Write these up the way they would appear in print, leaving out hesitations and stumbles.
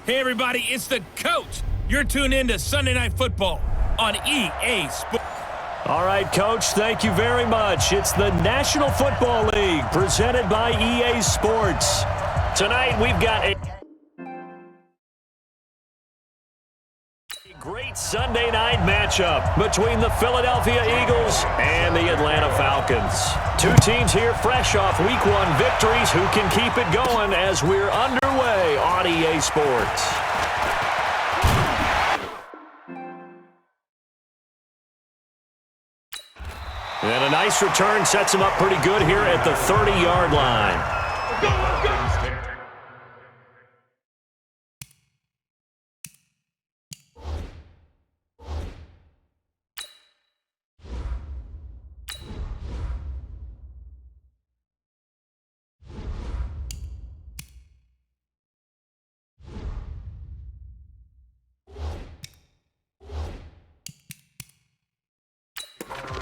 Hey, everybody, it's the coach. You're tuned in to Sunday Night Football on EA Sports. All right, Coach, thank you very much. It's the National Football League presented by EA Sports. Tonight, we've got a great Sunday night matchup between the Philadelphia Eagles and the Atlanta Falcons. Two teams here fresh off Week 1 victories. Who can keep it going as we're underway on EA Sports? And a nice return sets him up pretty good here at the 30-yard line.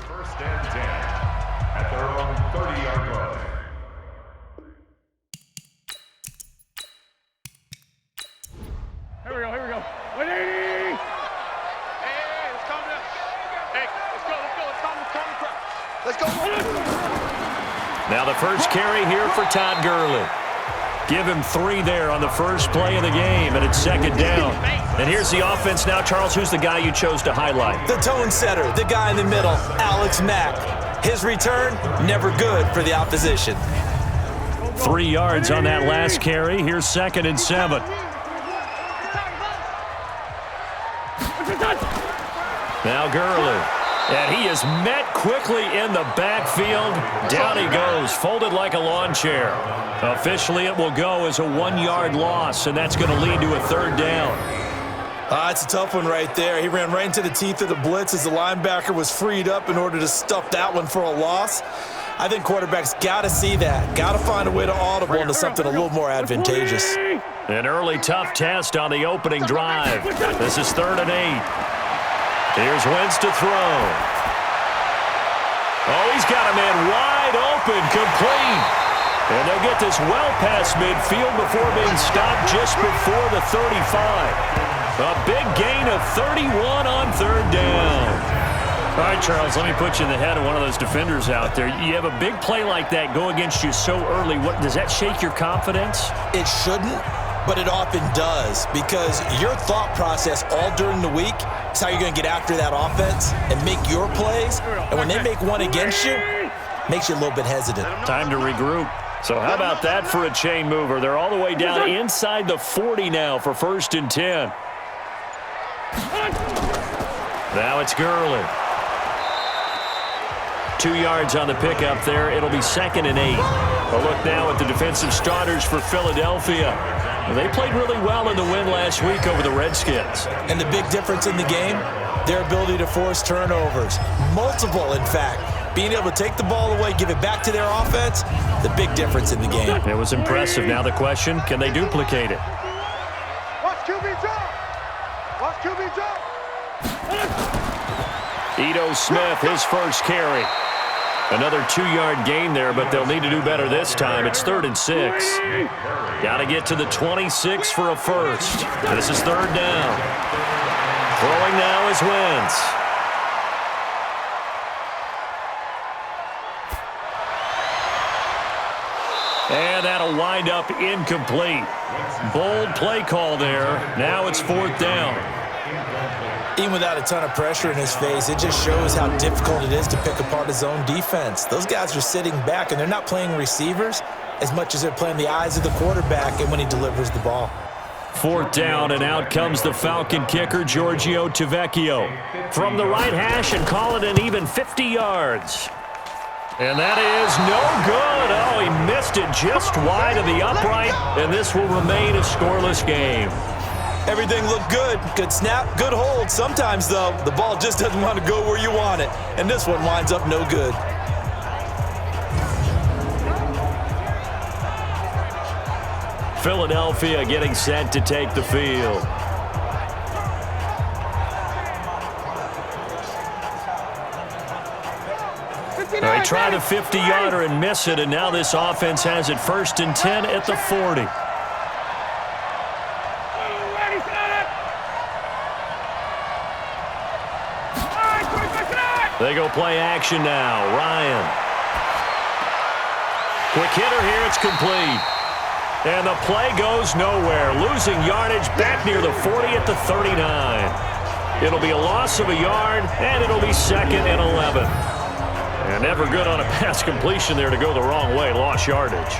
First and 10 at their own 30-yard line. Here we go. 180! Hey, let's calm down. Hey, let's go. Let's go. Now the first carry here for Todd Gurley. Give him 3 there on the first play of the game, and it's second down. And here's the offense now. Charles, who's the guy you chose to highlight? The tone setter, the guy in the middle, Alex Mack. His return, never good for the opposition. 3 yards on that last carry. Here's second and 7. Now Gurley. And he is met quickly in the backfield. Down he goes, folded like a lawn chair. Officially, it will go as a 1-yard loss, and that's going to lead to a third down. It's a tough one right there. He ran right into the teeth of the blitz as the linebacker was freed up in order to stuff that one for a loss. I think quarterbacks got to see that. Got to find a way to audible into something a little more advantageous. An early tough test on the opening drive. This is 3rd and 8. Here's Wentz to throw. Oh, he's got a man wide open, complete. And they'll get this well past midfield before being stopped just before the 35. A big gain of 31 on third down. All right, Charles, let me put you in the head of one of those defenders out there. You have a big play like that go against you so early. What does that shake your confidence? It shouldn't, but it often does, because your thought process all during the week is how you're going to get after that offense and make your plays. And when they make one against you, makes you a little bit hesitant. Time to regroup. So how about that for a chain mover? They're all the way down inside the 40 now for 1st and 10. Now it's Gurley. 2 yards on the pickup there. It'll be 2nd and 8. A look now at the defensive starters for Philadelphia. They played really well in the win last week over the Redskins. And the big difference in the game, their ability to force turnovers. Multiple, in fact. Being able to take the ball away, give it back to their offense, the big difference in the game. It was impressive. Now the question, can they duplicate it? Watch QB jump. Watch QB jump. Ito Smith, his first carry. Another 2-yard gain there, but they'll need to do better this time. It's 3rd and 6. Got to get to the 26 for a first. This is 3rd down. Throwing now is Wentz. And that'll wind up incomplete. Bold play call there. Now it's 4th down. Even without a ton of pressure in his face, it just shows how difficult it is to pick apart his own defense. Those guys are sitting back, and they're not playing receivers as much as they're playing the eyes of the quarterback and when he delivers the ball. 4th down, and out comes the Falcon kicker, Giorgio Tavecchio. From the right hash and call it an even 50 yards. And that is no good. Oh, he missed it just wide of the upright, and this will remain a scoreless game. Everything looked good. Good snap, good hold. Sometimes, though, the ball just doesn't want to go where you want it. And this one winds up no good. Philadelphia getting set to take the field. They try the 50-yarder and miss it, and now this offense has it 1st and 10 at the 40. They go play action now. Ryan. Quick hitter here. It's complete. And the play goes nowhere. Losing yardage back near the 40 at the 39. It'll be a loss of a yard, and it'll be 2nd and 11. And never good on a pass completion there to go the wrong way. Lost yardage.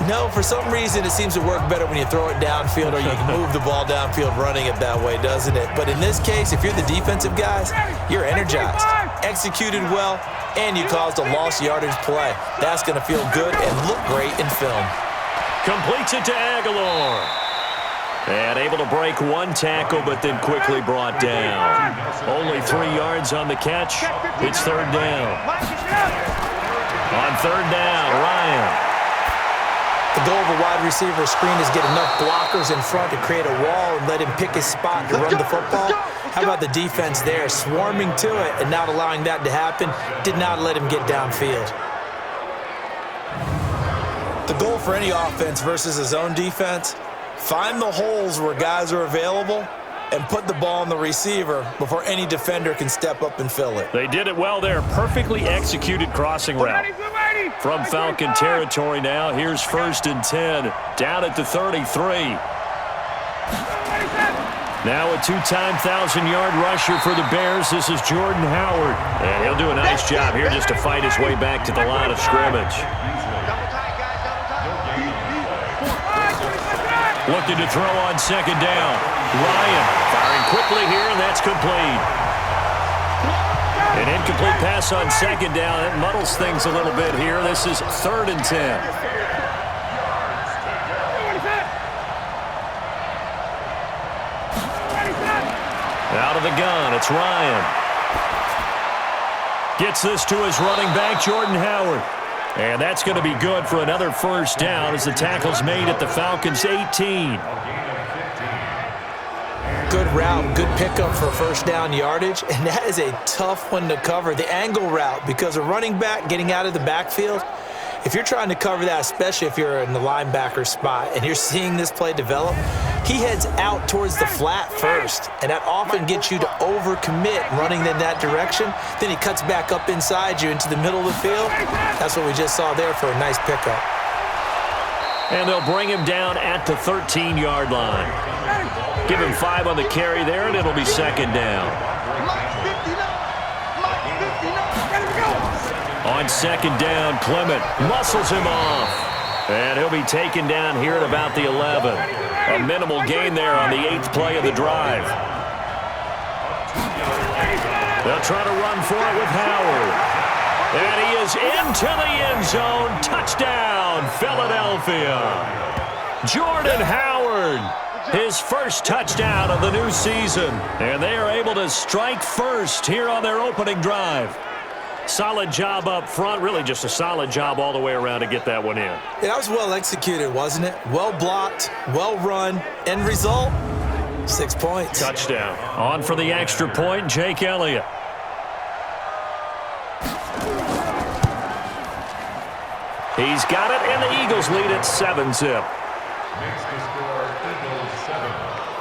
No, for some reason it seems to work better when you throw it downfield or you can move the ball downfield running it that way, doesn't it? But in this case, if you're the defensive guys, you're energized, executed well, and you caused a lost yardage play. That's going to feel good and look great in film. Completes it to Aguilar. And able to break one tackle, but then quickly brought down. Only 3 yards on the catch. It's 3rd down. On 3rd down, Ryan. The goal of a wide receiver screen is get enough blockers in front to create a wall and let him pick his spot to run the football. How about the defense there, swarming to it and not allowing that to happen? Did not let him get downfield. The goal for any offense versus his own defense, find the holes where guys are available and put the ball on the receiver before any defender can step up and fill it. They did it well there. Perfectly executed crossing route. From Falcon territory now, here's 1st and 10. Down at the 33. Now a 2-time 1,000-yard rusher for the Bears. This is Jordan Howard. And he'll do a nice job here just to fight his way back to the line of scrimmage. Looking to throw on 2nd down. Ryan firing quickly here, and that's complete. An incomplete pass on 2nd down. It muddles things a little bit here. This is 3rd and 10. Out of the gun, it's Ryan. Gets this to his running back, Jordan Howard. And that's going to be good for another 1st down as the tackle's made at the Falcons' 18. Good route, good pickup for 1st down yardage, and that is a tough one to cover. The angle route, because a running back getting out of the backfield, if you're trying to cover that, especially if you're in the linebacker spot and you're seeing this play develop, he heads out towards the flat first, and that often gets you to overcommit running in that direction. Then he cuts back up inside you into the middle of the field. That's what we just saw there for a nice pickup. And they'll bring him down at the 13-yard line. Give him 5 on the carry there, and it'll be 2nd down. On 2nd down, Clement muscles him off. And he'll be taken down here at about the 11. A minimal gain there on the 8th play of the drive. They'll try to run for it with Howard. And he is into the end zone. Touchdown, Philadelphia. Jordan Howard, his 1st touchdown of the new season. And they are able to strike first here on their opening drive. Solid job up front, really just a solid job all the way around to get that one in. That was well executed, wasn't it? Well blocked, well run. End result, 6 points. Touchdown. On for the extra point, Jake Elliott. He's got it, and the Eagles lead at 7-zip.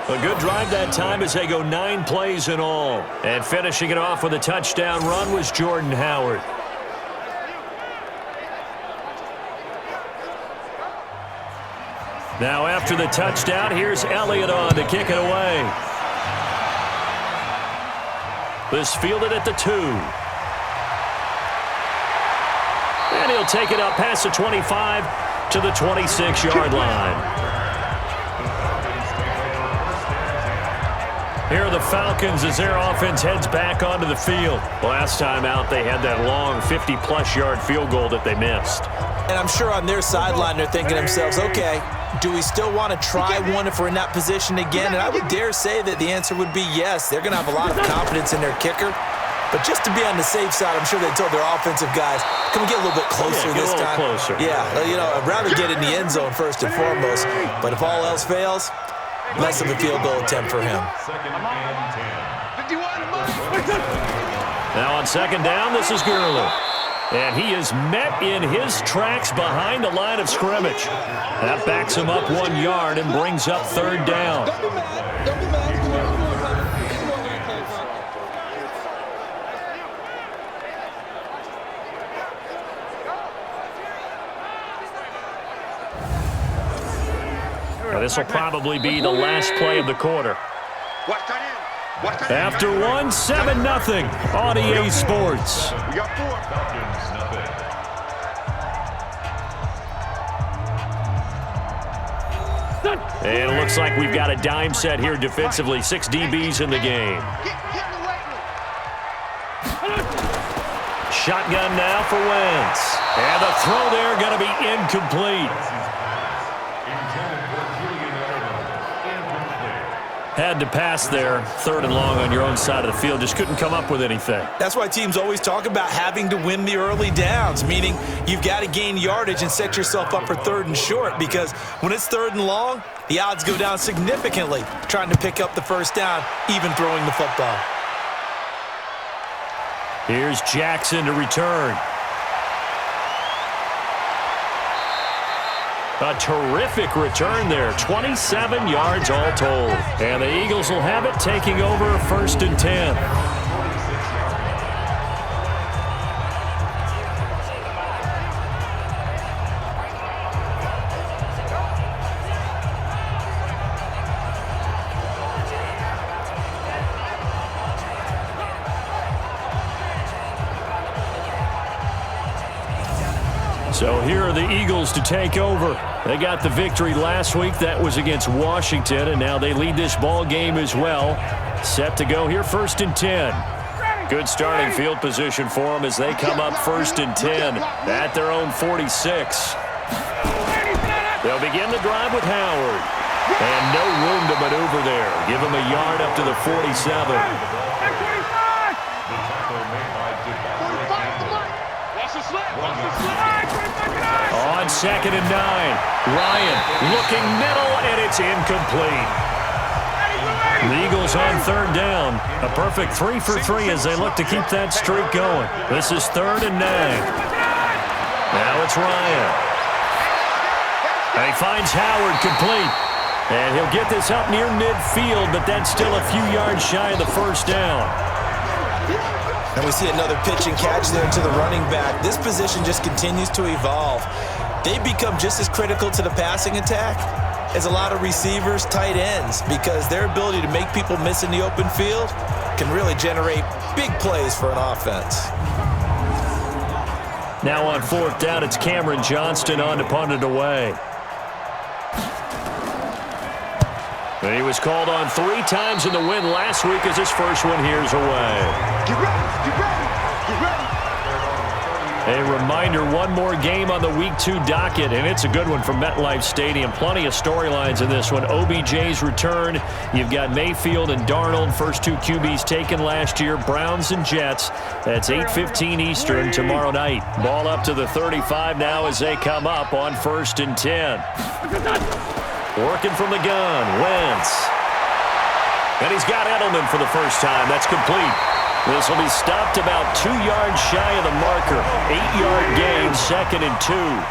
A good drive that time as they go 9 plays in all. And finishing it off with a touchdown run was Jordan Howard. Now after the touchdown, here's Elliott on to kick it away. This fielded at the 2. And he'll take it up past the 25 to the 26-yard line. Here are the Falcons as their offense heads back onto the field. Last time out, they had that long 50-plus yard field goal that they missed. And I'm sure on their sideline, they're thinking to themselves, okay, do we still want to try one if we're in that position again? And I would dare say that the answer would be yes. They're going to have a lot of confidence in their kicker. But just to be on the safe side, I'm sure they told their offensive guys, can we get a little bit closer this time? Closer. Yeah, you know, I'd rather get in the end zone first and foremost. But if all else fails, less of a field goal attempt for him. Now on 2nd down, this is Gurley. And he is met in his tracks behind the line of scrimmage. That backs him up 1 yard and brings up 3rd down. This will probably be the last play of the quarter. After one, 7-0 on EA Sports. We got 4. Falcons, nothing. And it looks like we've got a dime set here defensively. 6 DBs in the game. Shotgun now for Wentz. And the throw there going to be incomplete. Had to pass there, 3rd and long on your own side of the field. Just couldn't come up with anything. That's why teams always talk about having to win the early downs, meaning you've got to gain yardage and set yourself up for 3rd and short, because when it's 3rd and long, the odds go down significantly trying to pick up the first down, even throwing the football. Here's Jackson to return. A terrific return there. 27 yards all told. And the Eagles will have it, taking over 1st and 10. So here are the Eagles to take over. They got the victory last week. That was against Washington, and now they lead this ball game as well. Set to go here, 1st and 10. Good starting field position for them as they come up 1st and 10 at their own 46. They'll begin the drive with Howard. And no room to maneuver there. Give him a yard up to the 47. On 2nd and 9, Ryan looking middle, and it's incomplete. The Eagles on 3rd down. A perfect 3 for 3 as they look to keep that streak going. This is 3rd and 9. Now it's Ryan. And he finds Howard complete. And he'll get this up near midfield, but that's still a few yards shy of the first down. And we see another pitch and catch there to the running back. This position just continues to evolve. They become just as critical to the passing attack as a lot of receivers, tight ends, because their ability to make people miss in the open field can really generate big plays for an offense. Now on 4th down, it's Cameron Johnston on to punt it away. And he was called on 3 times in the win last week as his first one here's away. Get ready, get ready, get ready. A reminder, one more game on the Week 2 docket, and it's a good one from MetLife Stadium. Plenty of storylines in this one. OBJ's return. You've got Mayfield and Darnold, first 2 QBs taken last year. Browns and Jets. That's 8:15 Eastern tomorrow night. Ball up to the 35 now as they come up on 1st and 10. Working from the gun, Wentz. And he's got Edelman for the first time. That's complete. This will be stopped about 2 yards shy of the marker. 8-yard gain, 2nd and 2.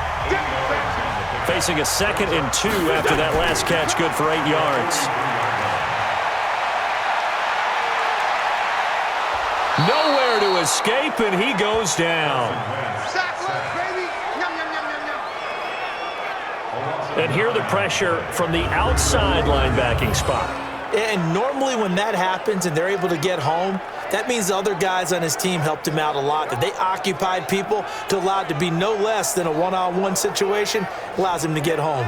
Facing a 2nd and 2 after that last catch, good for 8 yards. Nowhere to escape, and he goes down. And here the pressure from the outside linebacking spot. And normally when that happens and they're able to get home, that means the other guys on his team helped him out a lot. That they occupied people to allow it to be no less than a one-on-one situation allows him to get home.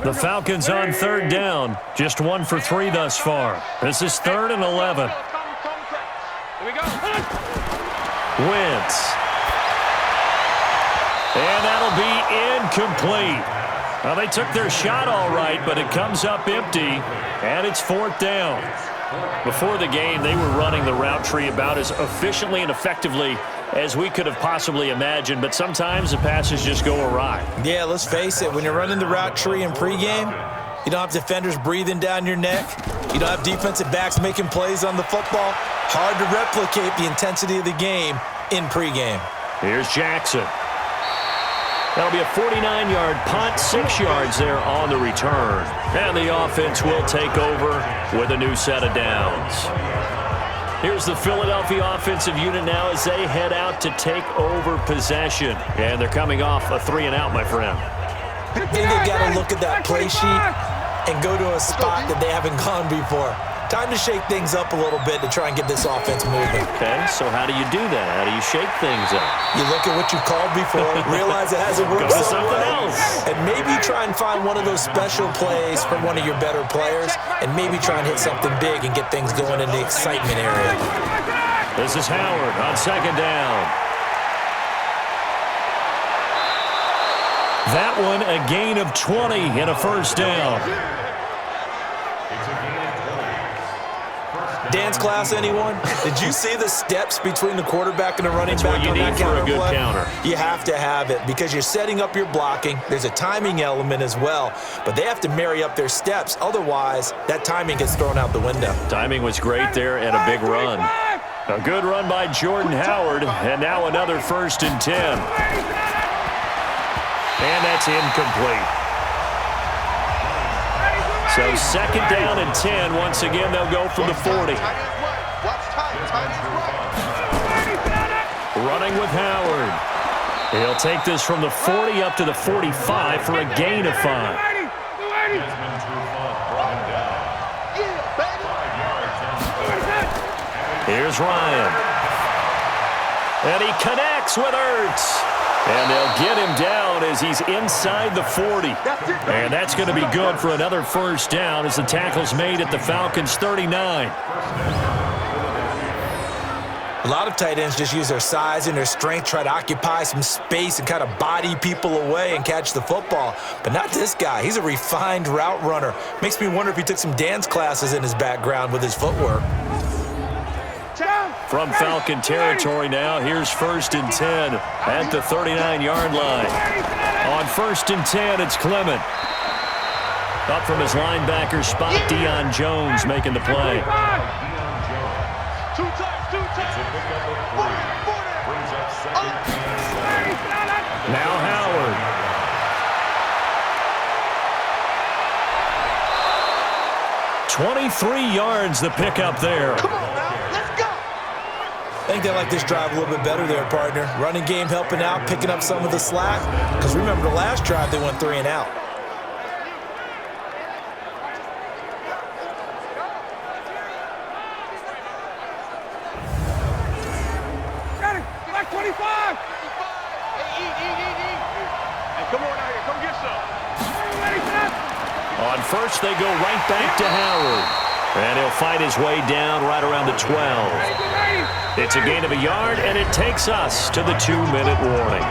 The Falcons on 3rd down. Just 1 for 3 thus far. This is 3rd and 11. Here we go. Wentz. And that'll be incomplete. Well, they took their shot all right, but it comes up empty, and it's 4th down. Before the game, they were running the route tree about as efficiently and effectively as we could have possibly imagined, but sometimes the passes just go awry. Yeah, let's face it, when you're running the route tree in pregame, you don't have defenders breathing down your neck. You don't have defensive backs making plays on the football. Hard to replicate the intensity of the game in pregame. Here's Jackson. That'll be a 49-yard punt, 6 yards there on the return. And the offense will take over with a new set of downs. Here's the Philadelphia offensive unit now as they head out to take over possession. And they're coming off a 3-and-out, my friend. I think they got to look at that play sheet and go to a spot that they haven't gone before. Time to shake things up a little bit to try and get this offense moving. Okay, so how do you do that? How do you shake things up? You look at what you called before, realize it hasn't worked Go to something else. and maybe try and find one of those special plays from one of your better players, and maybe try and hit something big and get things going in the excitement area. This is Howard on second down. That one, a gain of 20 and a first down. Dance class, anyone? Did you see the steps between the quarterback and the running That's back what you on need that for a counter good play? counter. You have to have it because you're setting up your blocking. There's a timing element as well, but they have to marry up their steps. Otherwise, that timing gets thrown out the window. Timing was great there and a big run. A good run by Jordan Howard, and now another 1st and 10. And that's incomplete. So 2nd down and 10. Once again, they'll go from the 40. Running with Howard. He'll take this from the 40 up to the 45 for a gain of 5. Here's Ryan. And he connects with Ertz. And they'll get him down as he's inside the 40. And that's going to be good for another 1st down as the tackle's made at the Falcons' 39. A lot of tight ends just use their size and their strength, try to occupy some space and kind of body people away and catch the football. But not this guy. He's a refined route runner. Makes me wonder if he took some dance classes in his background with his footwork. From Falcon territory now, here's 1st and 10 at the 39-yard line. On 1st and 10, it's Clement. Up from his linebacker spot, Deion Jones making the play. Now Howard. "23 yards the pickup there. I think they like this drive a little bit better there, partner. Running game helping out, picking up some of the slack. Because remember, the last drive they went 3 and out. Got it. Like 25. Hey, come on out here. Come get some. On 1st, they go right back to Howard. And he'll fight his way down right around the 12. It's a gain of a yard, and it takes us to the 2-minute warning.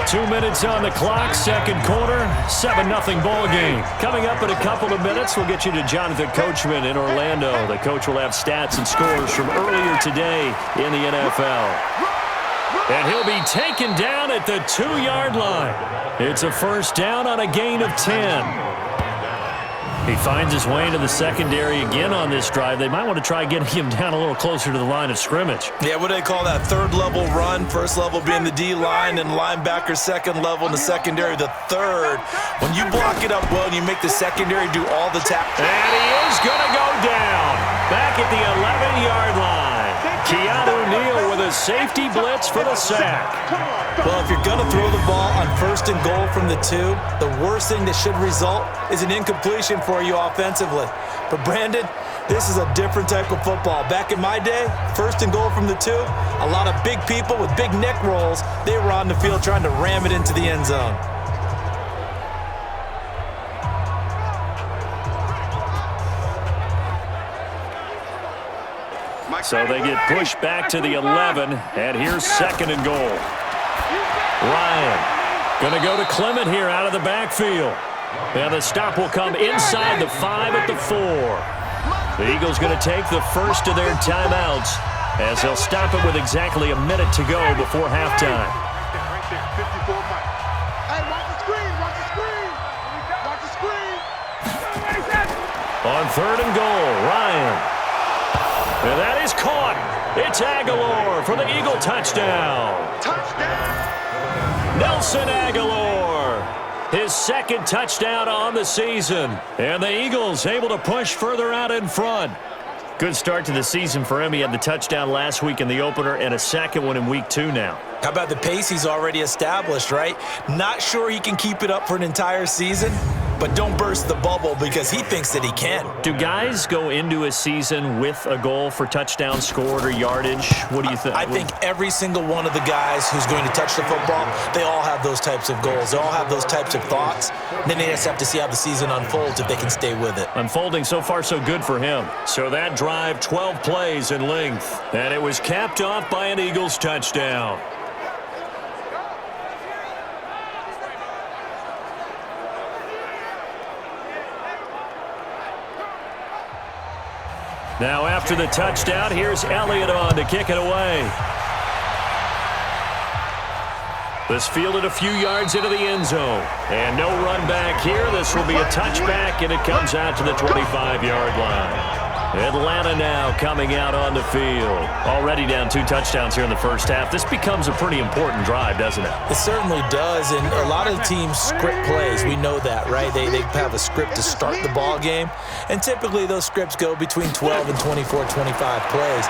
2 minutes on the clock, 2nd quarter, 7-0 ball game. Coming up in a couple of minutes, we'll get you to Jonathan Coachman in Orlando. The coach will have stats and scores from earlier today in the NFL. And he'll be taken down at the 2-yard line. It's a 1st down on a gain of 10. He finds his way into the secondary again on this drive. They might want to try getting him down a little closer to the line of scrimmage. Yeah, what do they call that? 3rd level run. 1st level being the D-line and linebacker, 2nd level in the secondary, the 3rd. When you block it up well and you make the secondary do all the tackling. And he is going to go down back at the 11-yard line. Keanu Neal with a safety blitz for the sack. Well, if you're going to throw the ball on 1st and goal from the 2, the worst thing that should result is an incompletion for you offensively. But, Brandon, this is a different type of football. Back in my day, 1st and goal from the 2, a lot of big people with big neck rolls, they were on the field trying to ram it into the end zone. So they get pushed back to the 11, and here's 2nd and goal. Ryan going to go to Clement here out of the backfield. And the stop will come inside the 5 at the 4. The Eagles going to take the first of their timeouts as they'll stop it with exactly a minute to go before halftime. On 3rd and goal, Ryan. And that is caught. It's Aguilar for the Eagle touchdown. Nelson Aguilar, his 2nd touchdown on the season. And the Eagles able to push further out in front. Good start to the season for him. He had the touchdown last week in the opener and a second one in week 2 now. How about the pace he's already established, right? Not sure he can keep it up for an entire season, but don't burst the bubble because he thinks that he can. Do guys go into a season with a goal for touchdown scored or yardage? What do you think? I think every single one of the guys who's going to touch the football, they all have those types of goals. They all have those types of thoughts. Then they just have to see how the season unfolds if they can stay with it. Unfolding so far so good for him. So that drive, 12 plays in length. And it was capped off by an Eagles touchdown. Now after the touchdown, here's Elliott on to kick it away. This fielded a few yards into the end zone. And no run back here. This will be a touchback, and it comes out to the 25-yard line. Atlanta now coming out on the field. Already down 2 touchdowns here in the first half. This becomes a pretty important drive, doesn't it? It certainly does, and a lot of teams script plays. We know that, right? They have a script to start the ball game, and typically those scripts go between 12 and 24, 25 plays.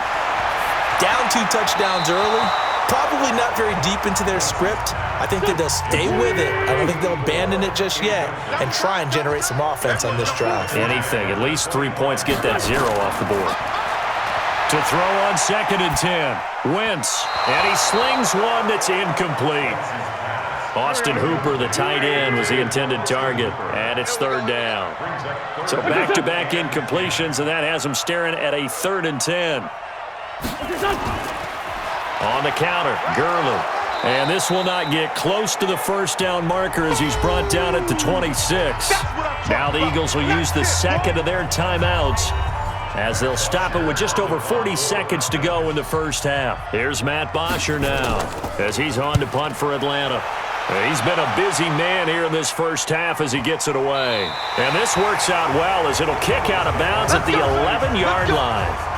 Down 2 touchdowns early, probably not very deep into their script. I think that they'll stay with it. I don't think they'll abandon it just yet and try and generate some offense on this drive. Anything. At least 3 points. Get that 0 off the board. To throw on 2nd and 10. Wentz. And he slings one that's incomplete. Austin Hooper, the tight end, was the intended target. And it's 3rd down. So back-to-back incompletions, and that has him staring at a 3rd and 10. On the counter, Gurley. And this will not get close to the first down marker as he's brought down at the 26. Now the Eagles will use the second of their timeouts as they'll stop it with just over 40 seconds to go in the first half. Here's Matt Bosher now as he's on to punt for Atlanta. He's been a busy man here in this first half as he gets it away. And this works out well as it'll kick out of bounds at the 11-yard line.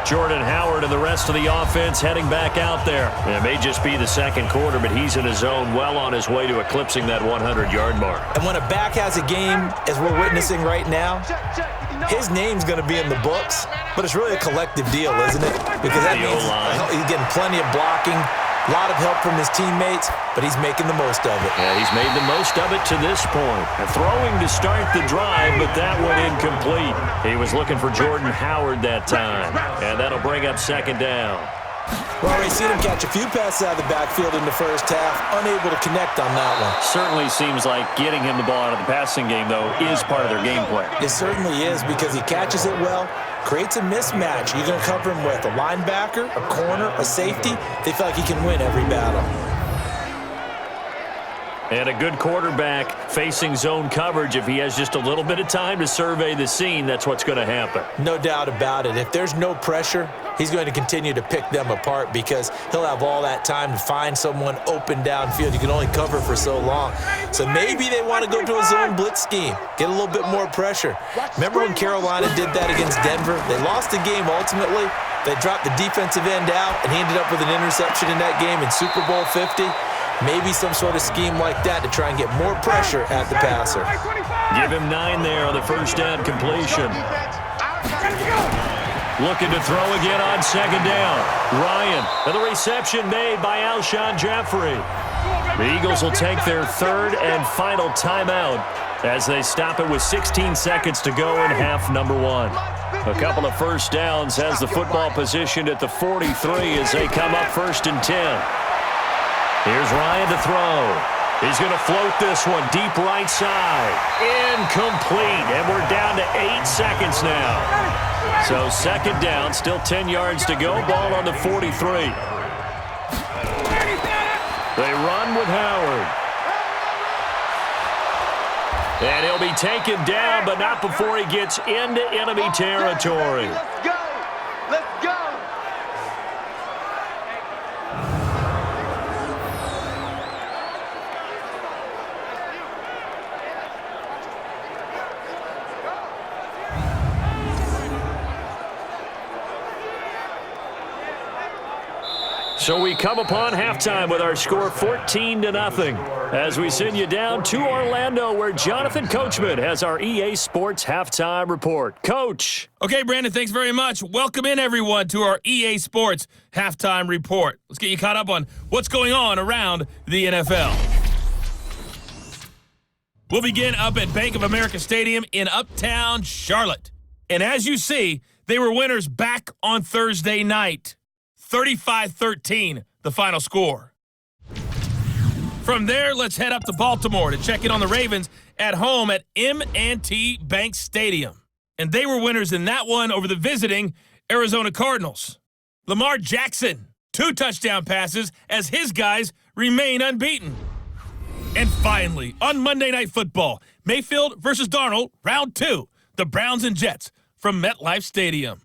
Jordan Howard and the rest of the offense heading back out there. It may just be the second quarter, but he's in his zone, well on his way to eclipsing that 100-yard mark. And when a back has a game, as we're witnessing right now, his name's going to be in the books, but it's really a collective deal, isn't it? Because that means he's getting plenty of blocking, a lot of help from his teammates, but he's making the most of it. Yeah, he's made the most of it to this point. And throwing to start the drive, but that one incomplete. He was looking for Jordan Howard that time, and that'll bring up 2nd down. We've already seen him catch a few passes out of the backfield in the first half, unable to connect on that one. Certainly seems like getting him the ball out of the passing game, though, is part of their game plan. It certainly is because he catches it well, creates a mismatch. You're going to cover him with a linebacker, a corner, a safety. They feel like he can win every battle. And a good quarterback facing zone coverage. If he has just a little bit of time to survey the scene, that's what's going to happen. No doubt about it. If there's no pressure, he's going to continue to pick them apart because he'll have all that time to find someone open downfield. You can only cover for so long. So maybe they want to go to a zone blitz scheme, get a little bit more pressure. Remember when Carolina did that against Denver? They lost the game ultimately. They dropped the defensive end out, and he ended up with an interception in that game in Super Bowl 50. Maybe some sort of scheme like that to try and get more pressure at the passer. Give him 9 there on the first down completion. Looking to throw again on 2nd down. Ryan, and the reception made by Alshon Jeffrey. The Eagles will take their 3rd and final timeout as they stop it with 16 seconds to go in half number 1. A couple of first downs has the football positioned at the 43 as they come up 1st and 10. Here's Ryan to throw. He's going to float this one deep right side. Incomplete. And we're down to 8 seconds now. So 2nd down, still 10 yards to go. Ball on the 43. They run with Howard. And he'll be taken down, but not before he gets into enemy territory. Let's go. Let's go. So we come upon halftime with our score 14-0 as we send you down to Orlando where Jonathan Coachman has our EA Sports halftime report. Coach. Okay, Brandon, thanks very much. Welcome in, everyone, to our EA Sports halftime report. Let's get you caught up on what's going on around the NFL. We'll begin up at Bank of America Stadium in Uptown Charlotte. And as you see, they were winners back on Thursday night. 35-13, the final score. From there, let's head up to Baltimore to check in on the Ravens at home at M&T Bank Stadium. And they were winners in that one over the visiting Arizona Cardinals. Lamar Jackson, 2 touchdown passes as his guys remain unbeaten. And finally, on Monday Night Football, Mayfield versus Darnold, round 2, the Browns and Jets from MetLife Stadium.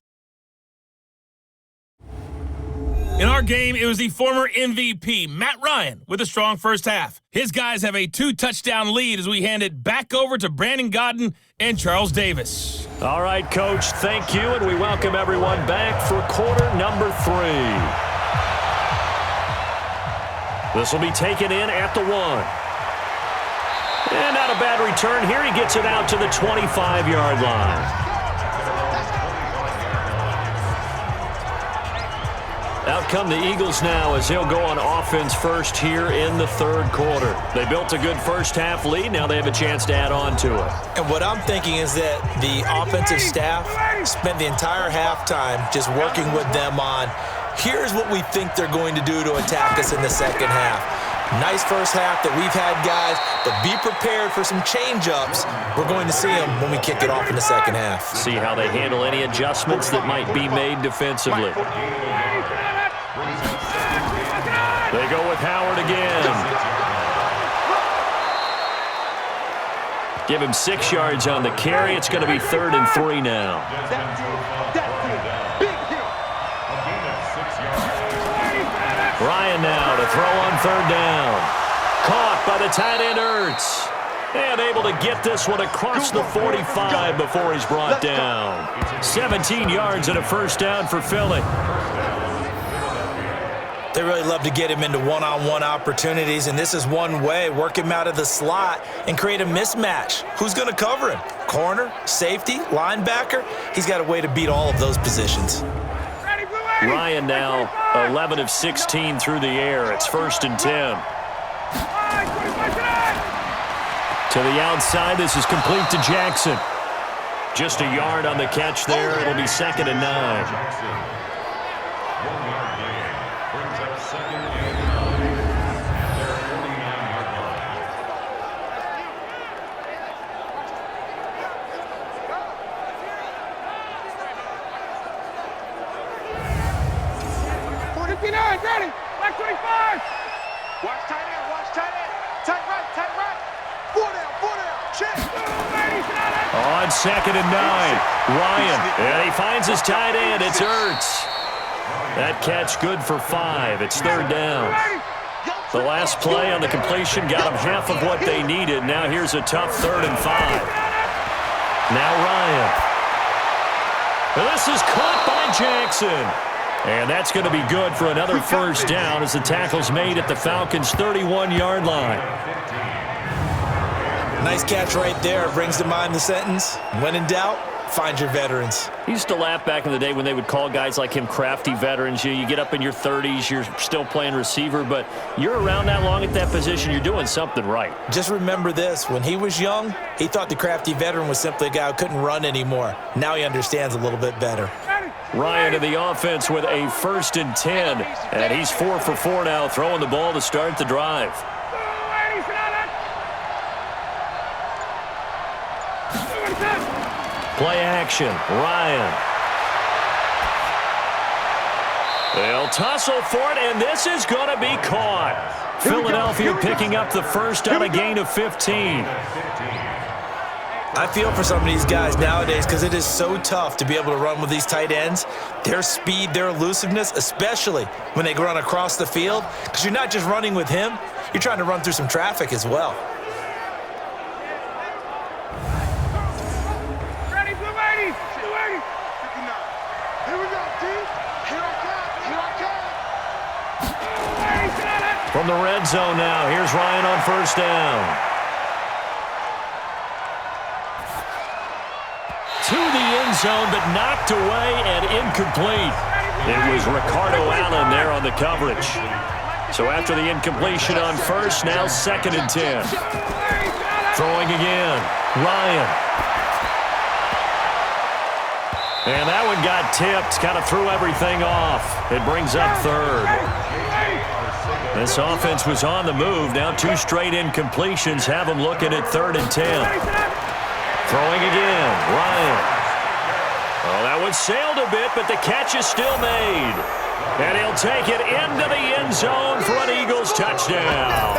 In our game, it was the former MVP, Matt Ryan, with a strong first half. His guys have a 2-touchdown lead as we hand it back over to Brandon Godden and Charles Davis. All right, Coach, thank you, and we welcome everyone back for quarter number 3. This will be taken in at the 1. And not a bad return here. He gets it out to the 25-yard line. Out come the Eagles now as he'll go on offense first here in the third quarter. They built a good first half lead. Now they have a chance to add on to it. And what I'm thinking is that the offensive staff spent the entire halftime just working with them on, here's what we think they're going to do to attack us in the second half. Nice first half that we've had, guys, but be prepared for some change-ups. We're going to see them when we kick it off in the second half. See how they handle any adjustments that might be made defensively. They go with Howard again. Give him 6 yards on the carry. It's going to be 3rd and 3 now. Ryan now to throw on 3rd down. Caught by the tight end Ertz. And able to get this one across the 45 before he's brought down. 17 yards and a first down for Philly. They really love to get him into one-on-one opportunities, and this is one way. Work him out of the slot and create a mismatch. Who's going to cover him? Corner, safety, linebacker? He's got a way to beat all of those positions. Ryan now 11 of 16 through the air. It's 1st and 10. To the outside, this is complete to Jackson. Just a yard on the catch there. It'll be 2nd and 9. Ready, back 25. Watch tight end, tight right. 4 down, check. On 2nd and 9, Ryan, and he finds his tight end. It's Ertz. That catch good for 5. It's 3rd down. The last play on the completion got them half of what they needed. Now here's a tough 3rd and 5. Now Ryan. And this is caught by Jackson. And that's going to be good for another first down as the tackle's made at the Falcons' 31-yard line. Nice catch right there. Brings to mind the sentence, when in doubt, find your veterans. He used to laugh back in the day when they would call guys like him crafty veterans. You get up in your 30s, you're still playing receiver, but you're around that long at that position, you're doing something right. Just remember this. When he was young, he thought the crafty veteran was simply a guy who couldn't run anymore. Now he understands a little bit better. Ryan to the offense with a 1st and 10. And he's 4 for 4 now, throwing the ball to start the drive. Play action, Ryan. They'll tussle for it, and this is going to be caught. Philadelphia picking up the first on a gain of 15. I feel for some of these guys nowadays because it is so tough to be able to run with these tight ends. Their speed, their elusiveness, especially when they run across the field, because you're not just running with him, you're trying to run through some traffic as well. Ready, blue 80, 280. 59. Here we go, T. Here I come. From the red zone now, here's Ryan on first down. To the end zone, but knocked away and incomplete. It was Ricardo Allen there on the coverage. So after the incompletion on first, now 2nd and 10. Throwing again, Ryan. And that one got tipped, kind of threw everything off. It brings up 3rd. This offense was on the move. Now 2 straight incompletions have them looking at 3rd and 10. Throwing again, Ryan. Oh, that one sailed a bit, but the catch is still made. And he'll take it into the end zone for an Eagles touchdown.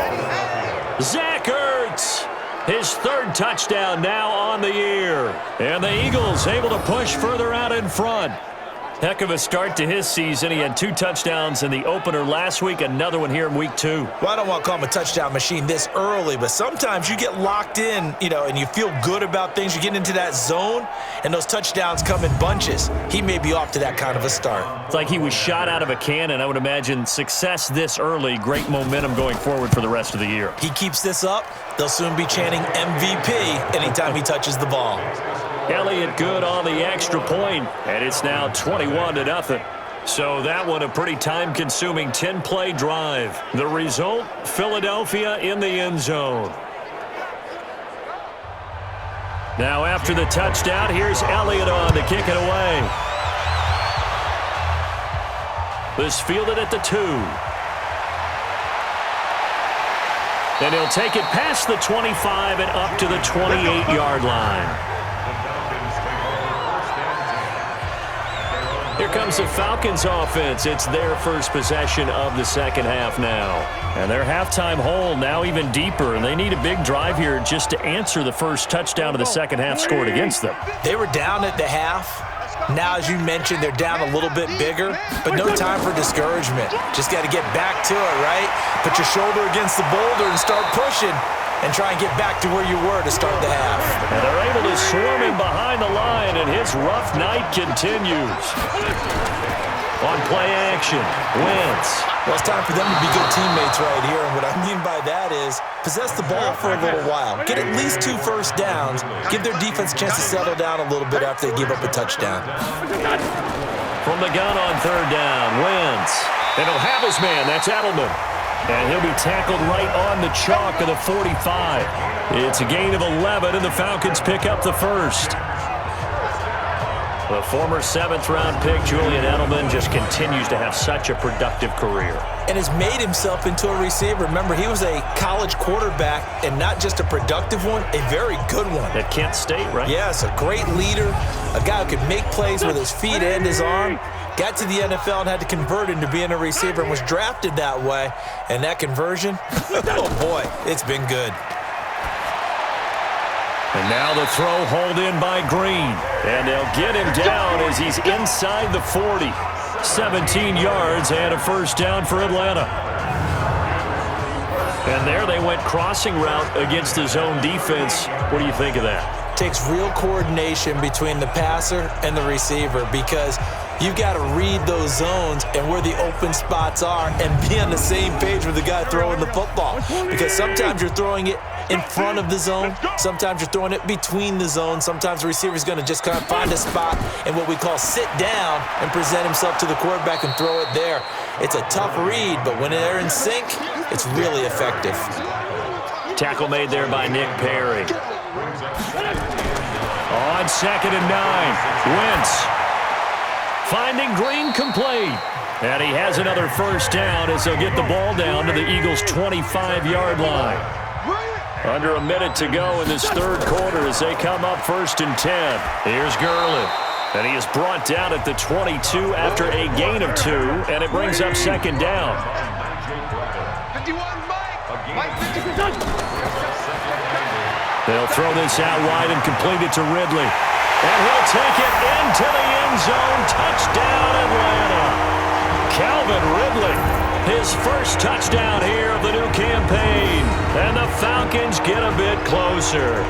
Zach Ertz, his 3rd touchdown now on the year. And the Eagles able to push further out in front. Heck of a start to his season. He had 2 touchdowns in the opener last week, another one here in week 2. Well, I don't want to call him a touchdown machine this early, but sometimes you get locked in, and you feel good about things. You get into that zone, and those touchdowns come in bunches. He may be off to that kind of a start. It's like he was shot out of a cannon. I would imagine success this early, great momentum going forward for the rest of the year. He keeps this up, they'll soon be chanting MVP anytime he touches the ball. Elliott good on the extra point, and it's now 21-0. So that one a pretty time-consuming 10-play drive. The result, Philadelphia in the end zone. Now after the touchdown, here's Elliott on to kick it away. This fielded at the 2. And he'll take it past the 25 and up to the 28-yard line. Here comes the Falcons offense. It's their first possession of the second half now. And their halftime hole now even deeper, and they need a big drive here just to answer the first touchdown of the second half scored against them. They were down at the half. Now, as you mentioned, they're down a little bit bigger, but no time for discouragement. Just got to get back to it, right? Put your shoulder against the boulder and start pushing and try and get back to where you were to start the half. And they're able to swarm him behind the line, and his rough night continues. On play action, Wentz. Well, it's time for them to be good teammates right here, and what I mean by that is possess the ball for a little while. Get at least 2 first downs. Give their defense a chance to settle down a little bit after they give up a touchdown. From the gun on 3rd down, Wentz. And he'll have his man, that's Edelman. And he'll be tackled right on the chalk of the 45. It's a gain of 11, and the Falcons pick up the first. The former 7th-round pick, Julian Edelman, just continues to have such a productive career. And has made himself into a receiver. Remember, he was a college quarterback, and not just a productive one, a very good one. At Kent State, right? Yes, a great leader, a guy who could make plays with his feet and his arm. Got to the NFL and had to convert into being a receiver and was drafted that way. And that conversion, oh boy, it's been good. And now the throw hauled in by Green. And they'll get him down as he's inside the 40. 17 yards and a first down for Atlanta. And there they went crossing route against the zone defense. What do you think of that? Takes real coordination between the passer and the receiver because you've got to read those zones and where the open spots are and be on the same page with the guy throwing the football. Because sometimes you're throwing it in front of the zone. Sometimes you're throwing it between the zones. Sometimes the receiver's going to just kind of find a spot and what we call sit down and present himself to the quarterback and throw it there. It's a tough read, but when they're in sync, it's really effective. Tackle made there by Nick Perry. On 2nd and 9, Wentz finding Green complete. And he has another first down as they'll get the ball down to the Eagles' 25-yard line. Under a minute to go in this 3rd quarter as they come up 1st and 10. Here's Gurley. And he is brought down at the 22 after a gain of 2, and it brings up 2nd down. 51, Mike 50. They'll throw this out wide and complete it to Ridley. And he'll take it into the end zone. Touchdown, Atlanta. Calvin Ridley, his first touchdown here of the new campaign. And the Falcons get a bit closer.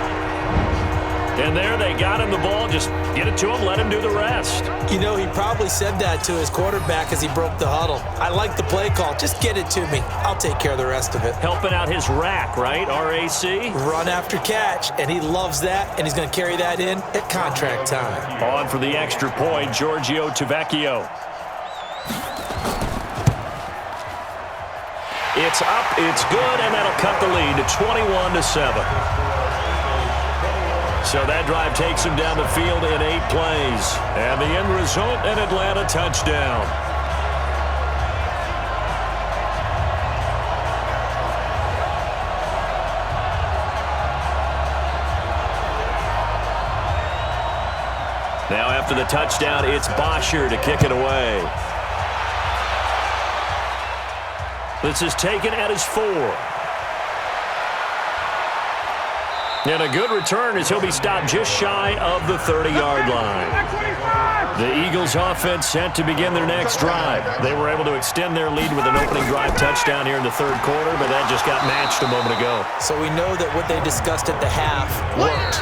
And there they got him the ball. Just get it to him, let him do the rest. You know, he probably said that to his quarterback as he broke the huddle. I like the play call. Just get it to me. I'll take care of the rest of it. Helping out his rack, right? R-A-C? Run after catch, and he loves that, and he's going to carry that in at contract time. On for the extra point, Giorgio Tavecchio. It's up, it's good, and that'll cut the lead to 21-7. So that drive takes him down the field in 8 plays. And the end result, an Atlanta touchdown. Now after the touchdown, it's Bosher to kick it away. This is taken at his 4. And a good return as he'll be stopped just shy of the 30-yard line. The Eagles offense set to begin their next drive. They were able to extend their lead with an opening drive touchdown here in the 3rd quarter, but that just got matched a moment ago. So we know that what they discussed at the half worked.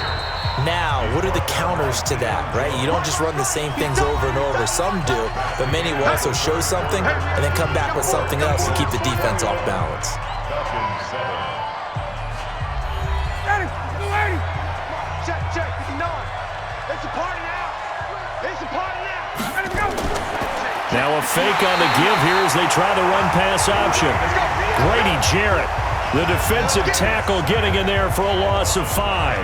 Now, what are the counters to that, right? You don't just run the same things over and over. Some do, but many will also show something and then come back with something else to keep the defense off balance. Check, 59. It's a party now. It's a party now. Ready to go. Now a fake on the give here as they try the run-pass option. Grady Jarrett, the defensive tackle, getting in there for a loss of 5.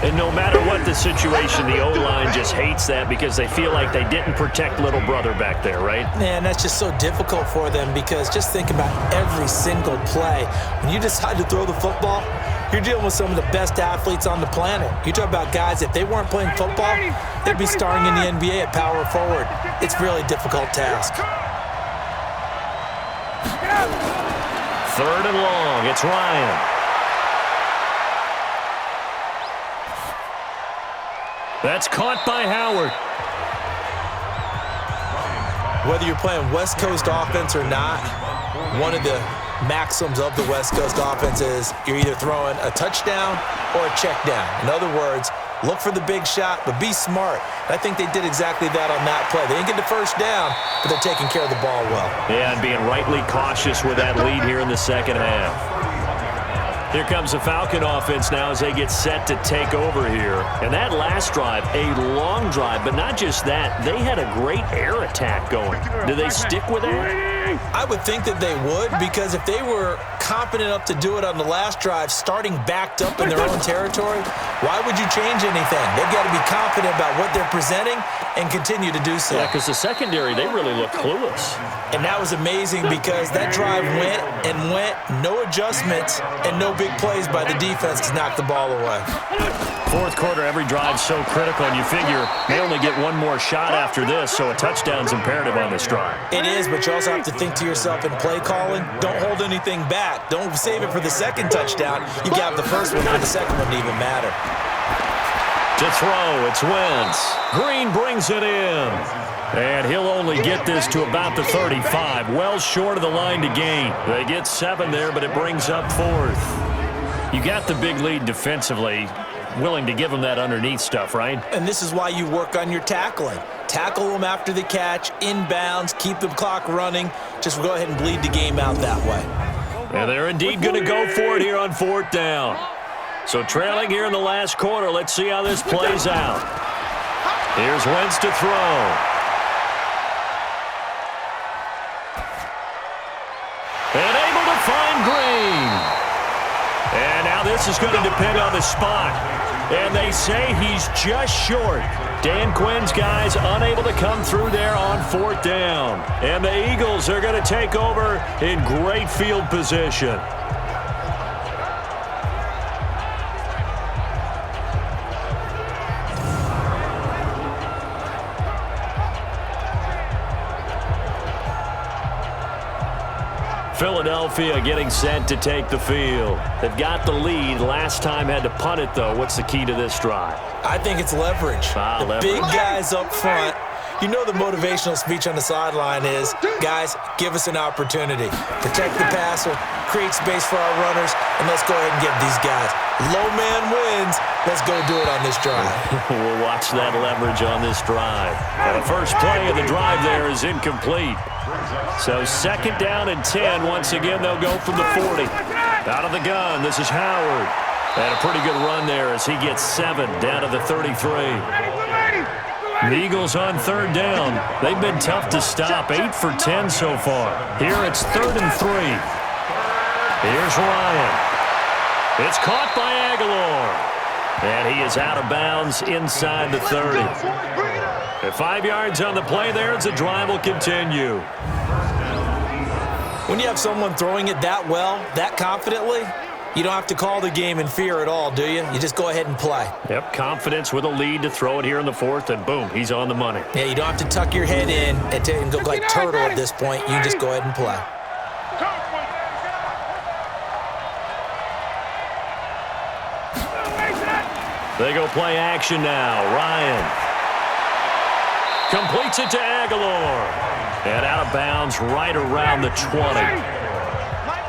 And no matter what the situation, the O-line just hates that because they feel like they didn't protect little brother back there, right? Man, that's just so difficult for them because just think about every single play. When you decide to throw the football, you're dealing with some of the best athletes on the planet. You talk about guys, if they weren't playing football, they'd be starring in the NBA at power forward. It's a really difficult task. 3rd and long. It's Ryan. That's caught by Howard. Whether you're playing West Coast offense or not, one of the maxims of the West Coast offense is you're either throwing a touchdown or a check down. In other words, look for the big shot, but be smart. I think they did exactly that on that play. They didn't get the first down, but they're taking care of the ball well. Yeah, and being rightly cautious with that lead here in the 2nd half. Here comes the Falcon offense now as they get set to take over here. And that last drive, a long drive, but not just that. They had a great air attack going. Do they stick with that? I would think that they would, because if they were confident enough to do it on the last drive, starting backed up in their own territory, why would you change anything? They've got to be confident about what they're presenting and continue to do so. Yeah, because the secondary, they really look clueless. And that was amazing because that drive went and went, no adjustments, and no big plays by the defense to knock the ball away. 4th quarter, every drive's so critical, and you figure they only get one more shot after this, so a touchdown's imperative on this drive. It is, but you also have to think to yourself in play calling, don't hold anything back. Don't save it for the 2nd touchdown. You got the first one, and the 2nd one didn't even matter. To throw, it's Wentz. Green brings it in. And he'll only get this to about the 35, well short of the line to gain. They get 7 there, but it brings up 4th. You got the big lead defensively, willing to give them that underneath stuff, right? And this is why you work on your tackling. Tackle them after the catch, inbounds, keep the clock running. Just go ahead and bleed the game out that way. And they're indeed going to go for it here on 4th down. So trailing here in the last quarter, let's see how this plays out. Here's Wentz to throw. And able to find Green. And now this is going to depend on the spot. And they say he's just short. Dan Quinn's guys unable to come through there on 4th down. And the Eagles are going to take over in great field position. Philadelphia getting set to take the field. They've got the lead. Last time had to punt it, though. What's the key to this drive? I think it's leverage. Leverage. Big guys up front You know the motivational speech on the sideline is, guys, give us an opportunity. Protect the passer, create space for our runners, and let's go ahead and give these guys. Low man wins. Let's go do it on this drive. We'll watch that leverage on this drive. And the first play of the drive there is incomplete. So 2nd down and 10. Once again, they'll go from the 40. Out of the gun, this is Howard. And a pretty good run there as he gets 7 down to the 33. The Eagles on 3rd down. They've been tough to stop, 8 for 10 so far. Here it's 3rd and 3. Here's Ryan. It's caught by Aguilar. And he is out of bounds inside the 30. At 5 yards on the play there as the drive will continue. When you have someone throwing it that well, that confidently, you don't have to call the game in fear at all, do you? You just go ahead and play. Yep, confidence with a lead to throw it here in the 4th, and boom, he's on the money. Yeah, you don't have to tuck your head in and look like turtle at this point. You just go ahead and play. They go play action now. Ryan completes it to Aguilar. And out of bounds right around the 20.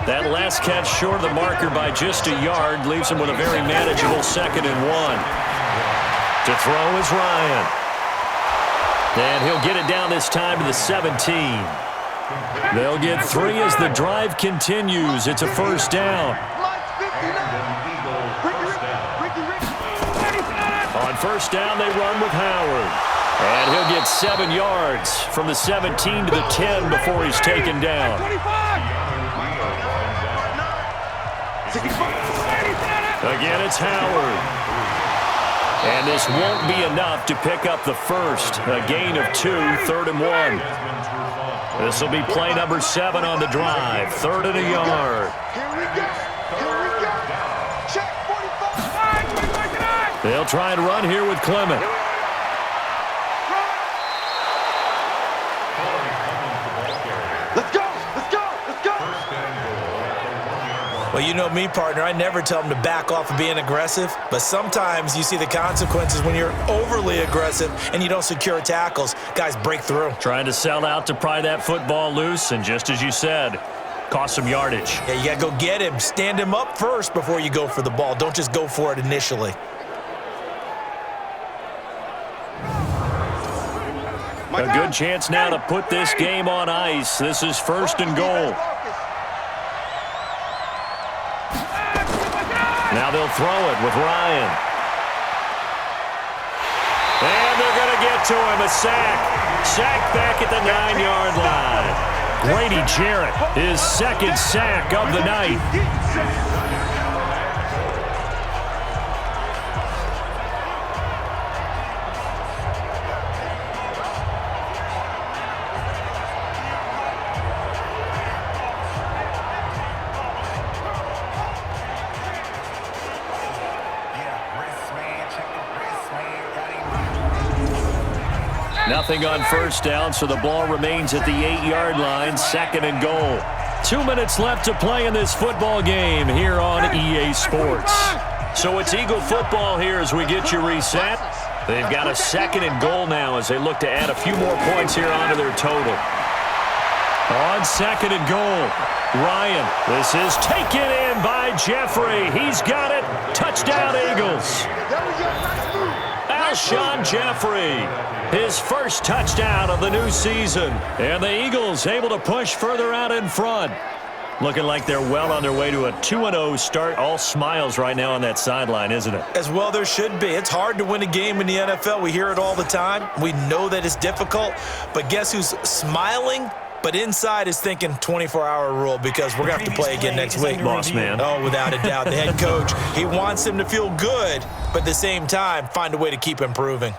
That last catch short of the marker by just a yard leaves him with a very manageable 2nd and 1. To throw is Ryan. And he'll get it down this time to the 17. They'll get 3 as the drive continues. It's a 1st down. On 1st down, they run with Howard. And he'll get 7 yards from the 17 to the 10 before he's taken down. Again, it's Howard. And this won't be enough to pick up the first. A gain of 2, 3rd and 1. This will be play number 7 on the drive. 3rd and a yard. They'll try and run here with Clement. Let's go! Let's go! Let's go! Well, you know me, partner. I never tell them to back off of being aggressive, but sometimes you see the consequences when you're overly aggressive and you don't secure tackles. Guys break through. Trying to sell out to pry that football loose, and just as you said, cost some yardage. Yeah, you got to go get him. Stand him up first before you go for the ball. Don't just go for it initially. A good chance now to put this game on ice. This is 1st and goal. Now they'll throw it with Ryan. And they're going to get to him. A sack. Sack back at the 9-yard line. Grady Jarrett, his 2nd sack of the night. Nothing on 1st down, so the ball remains at the 8-yard line, 2nd and goal. 2 minutes left to play in this football game here on EA Sports. So it's Eagle football here as we get you reset. They've got a 2nd and goal now as they look to add a few more points here onto their total. On 2nd and goal, Ryan. This is taken in by Jeffrey. He's got it. Touchdown, Eagles. Alshon Jeffrey, his first touchdown of the new season. And the Eagles able to push further out in front. Looking like they're well on their way to a 2-0 start. All smiles right now on that sideline, isn't it? As well there should be. It's hard to win a game in the NFL. We hear it all the time. We know that it's difficult. But guess who's smiling? But inside is thinking 24-hour rule because we're going to have to play again next week. Boss man. Oh, without a doubt. The head coach, he wants him to feel good, but at the same time, find a way to keep improving.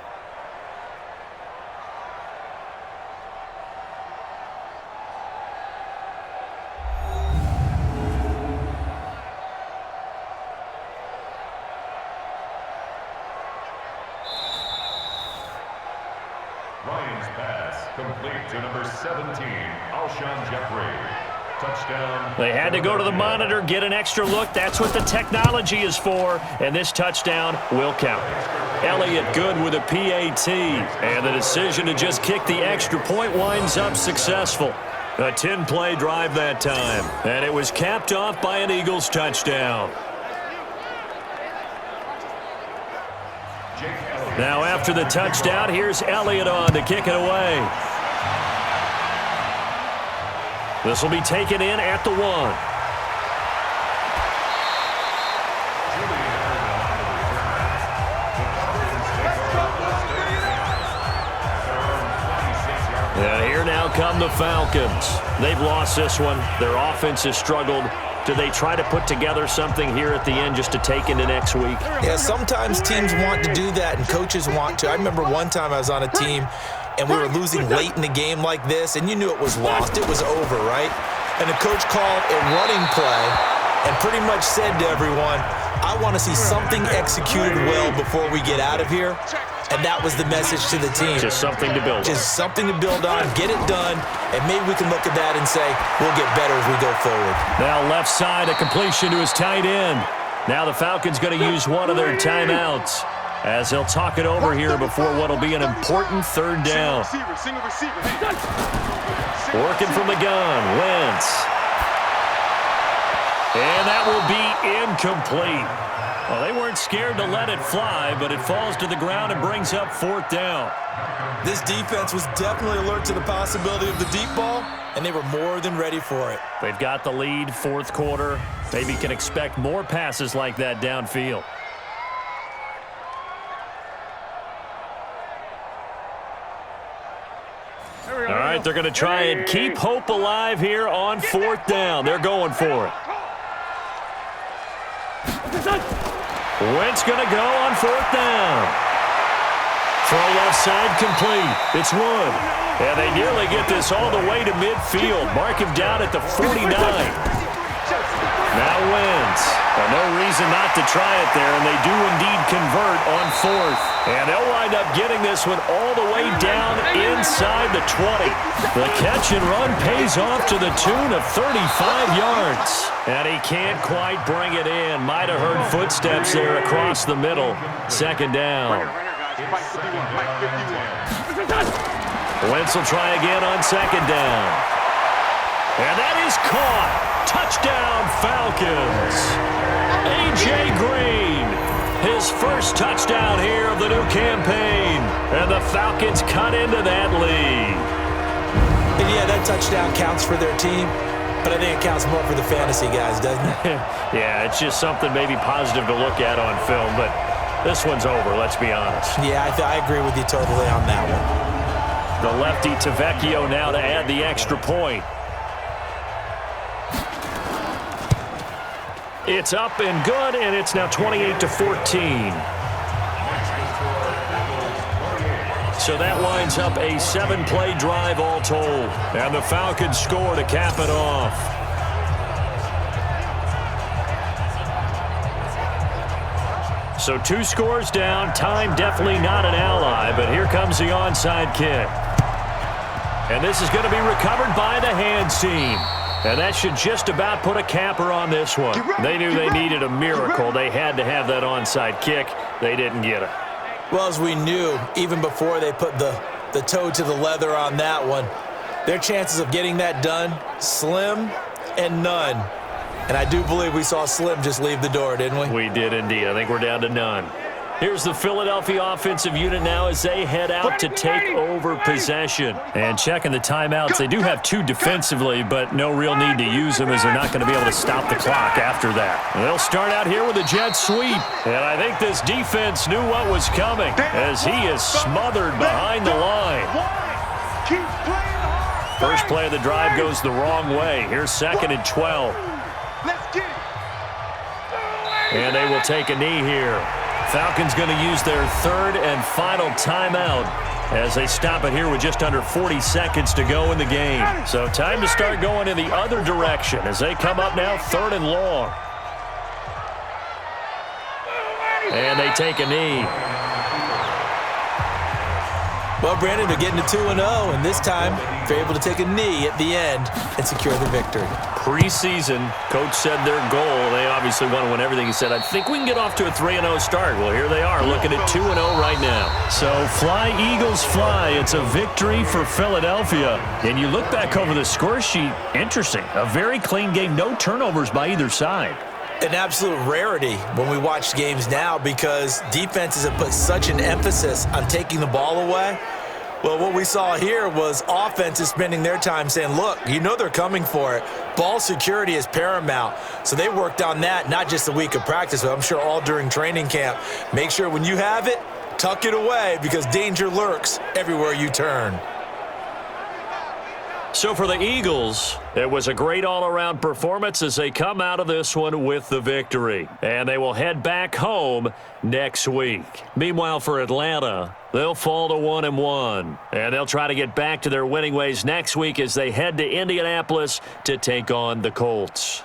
Ryan's pass complete to number 17, Alshon Jeffrey. Touchdown. They had to go to the monitor, get an extra look. That's what the technology is for, and this touchdown will count. Elliott good with a PAT. And the decision to just kick the extra point winds up successful. A 10-play drive that time. And it was capped off by an Eagles touchdown. Now after the touchdown, here's Elliott on to kick it away. This will be taken in at the 1. And here now come the Falcons. They've lost this one. Their offense has struggled. Do they try to put together something here at the end just to take into next week? Yeah, sometimes teams want to do that and coaches want to. I remember one time I was on a team and we were losing late in the game like this, and you knew it was lost. It was over, right? And the coach called a running play and pretty much said to everyone, I want to see something executed well before we get out of here. And that was the message to the team. Just something to build on. Just something to build on, get it done, and maybe we can look at that and say, we'll get better as we go forward. Now left side, a completion to his tight end. Now the Falcons going to use one of their timeouts as they'll talk it over here before what will be an important third down. Working from the gun, Wentz. And that will be incomplete. Well, they weren't scared to let it fly, but it falls to the ground and brings up 4th down. This defense was definitely alert to the possibility of the deep ball, and they were more than ready for it. They've got the lead, 4th quarter. Maybe can expect more passes like that downfield. All right, they're going to try and keep hope alive here on 4th down. They're going for it. Wentz going to go on 4th down. Throw left side complete. It's Wood. And they nearly get this all the way to midfield. Mark him down at the 49. Now Wentz. No reason not to try it there, and they do indeed convert on 4th. And they'll wind up getting this one all the way down inside the 20. The catch and run pays off to the tune of 35 yards. And he can't quite bring it in. Might have heard footsteps there across the middle. 2nd down. Wentz will try again on 2nd down. And that is caught. Touchdown, Falcons. A.J. Green, his first touchdown here of the new campaign. And the Falcons cut into that lead. And yeah, that touchdown counts for their team, but I think it counts more for the fantasy guys, doesn't it? Yeah, it's just something maybe positive to look at on film, but this one's over, let's be honest. Yeah, I agree with you totally on that one. The lefty Tavecchio now to add the extra point. It's up and good, and it's now 28-14. So that winds up a 7-play drive all told. And the Falcons score to cap it off. So 2 scores down. Time definitely not an ally, but here comes the onside kick. And this is going to be recovered by the hands team. And that should just about put a capper on this one. They knew they needed a miracle. They had to have that onside kick. They didn't get it. Well, as we knew, even before they put the toe to the leather on that one, their chances of getting that done, slim and none. And I do believe we saw Slim just leave the door, didn't we? We did indeed. I think we're down to none. Here's the Philadelphia offensive unit now as they head out to take over possession. And checking the timeouts, they do have 2 defensively, but no real need to use them as they're not going to be able to stop the clock after that. And they'll start out here with a jet sweep. And I think this defense knew what was coming as he is smothered behind the line. First play of the drive goes the wrong way. Here's 2nd and 12. And they will take a knee here. Falcons going to use their 3rd and final timeout as they stop it here with just under 40 seconds to go in the game. So time to start going in the other direction as they come up now 3rd and long. And they take a knee. Well, Brandon, they're getting to 2-0, and this time they're able to take a knee at the end and secure the victory. Preseason, coach said their goal, they obviously want to win everything. He said, I think we can get off to a 3-0 start. Well, here they are looking at 2-0 right now. So fly, Eagles, fly. It's a victory for Philadelphia. And you look back over the score sheet, interesting. A very clean game, no turnovers by either side. An absolute rarity when we watch games now because defenses have put such an emphasis on taking the ball away. Well, what we saw here was offenses spending their time saying, look, you know they're coming for it. Ball security is paramount. So they worked on that, not just a week of practice, but I'm sure all during training camp. Make sure when you have it, tuck it away because danger lurks everywhere you turn. So for the Eagles, it was a great all-around performance as they come out of this one with the victory. And they will head back home next week. Meanwhile, for Atlanta, they'll fall to 1-1. And they'll try to get back to their winning ways next week as they head to Indianapolis to take on the Colts.